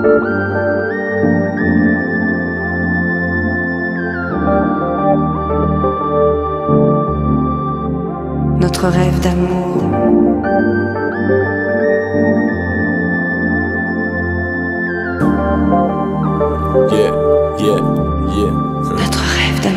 Notre rêve d'amour. Notre rêve d'amour.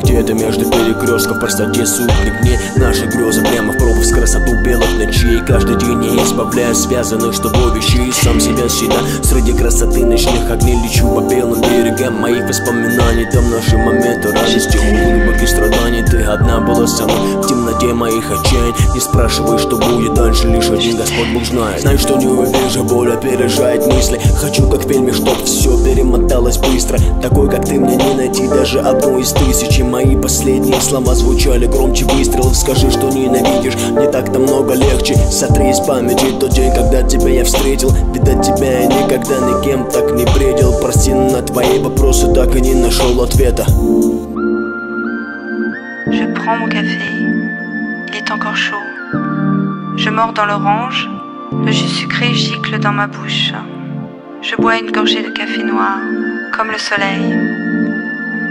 Где-то между перекрестков в простоте сутник дней наши грезы прямо в пропуск красоту белых ночей. Каждый день я избавляю связанных с тобой вещей. Сам себя всегда среди красоты ночных огней лечу по белым берегам моих воспоминаний. Там наши моменты радости, глубоких страданий. Ты одна была со мной в темноте моих отчаяний. Не спрашивай, что будет дальше, лишь один Господь Бог знает. Знаю, что не увижу, боль опережает мысли. Хочу, как в фильме, чтоб все перемоталось быстро. Такой, как ты, мне не найти даже одну из тысячи. Мои последние слова звучали громче выстрелов. Скажи, что ненавидишь, не так-то много легче. Сотри из памяти тот день, когда тебя я встретил. Видать, тебя я никогда никем так не бредил. Прости, на твои вопросы так и не нашел ответа. Je prends mon café, il est encore chaud. Je mords dans l'orange, le jus sucré gicle dans ma bouche. Je bois une gorgée de café noir, comme le soleil.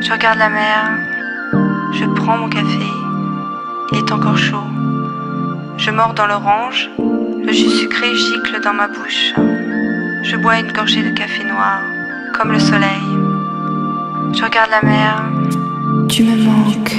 Je regarde la mer, je prends mon café, il est encore chaud. Je mords dans l'orange, le jus sucré gicle dans ma bouche. Je bois une gorgée de café noir, comme le soleil. Je regarde la mer, tu me manques.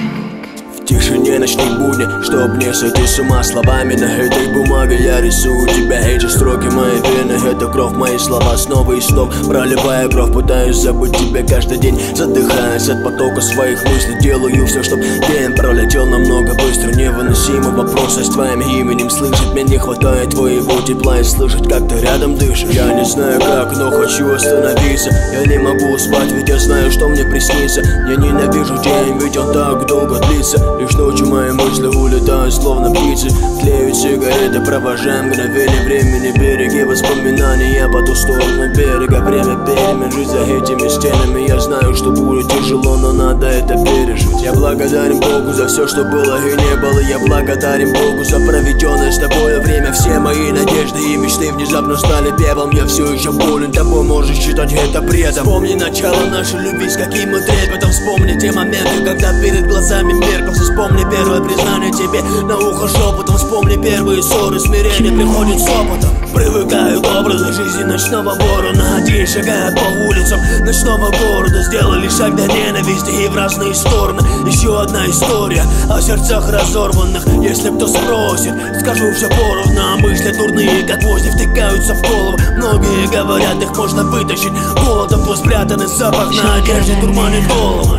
В тишине ночных будней, чтоб не сойти с ума словами. На этой бумаге я рисую тебя. Эти строки мои вены, это кровь, мои слова снова и снова. Проливая кровь, пытаюсь забыть тебя каждый день. Задыхаясь от потока своих мыслей, делаю все, чтоб день пролетел намного быстро. Невыносимый вопрос, а с твоим именем слышать мне не хватает твоего тепла и слышать, как ты рядом дышишь. Я не знаю как, но хочу остановиться. Я не могу спать, ведь я знаю, что мне приснится. Я ненавижу день, ведь он так долго длится. Лишь ночью мои мысли улетают, словно птицы. Тлеют сигареты, провожаем мгновение времени. Береги воспоминания по ту сторону берега. Время перемен, за этими стенами. Я знаю, что будет тяжело, но надо это пережить. Я благодарен Богу за все, что было и не было. Я благодарен Богу за проведенное с тобой время. Все мои надежды и мечты внезапно стали пеплом. Я все еще болен тобой, можешь считать это бредом. Вспомни начало нашей любви, с каким мы трепетом. Вспомни те моменты, когда перед глазами меркл. Вспомни первое признание тебе на ухо шепотом. Вспомни первые ссоры, смирение приходит с опытом. Привыкаю к образу жизни ночного ворона. Один шагает по улицам ночного города. Сделали шаг до ненависти и в разные стороны. Еще одна история о сердцах разорванных. Если кто спросит, скажу все поровну. А мысли дурные, как гвозди, втыкаются в голову. Многие говорят, их можно вытащить голодом. Твой спрятанный запах на одежде дурманит голову.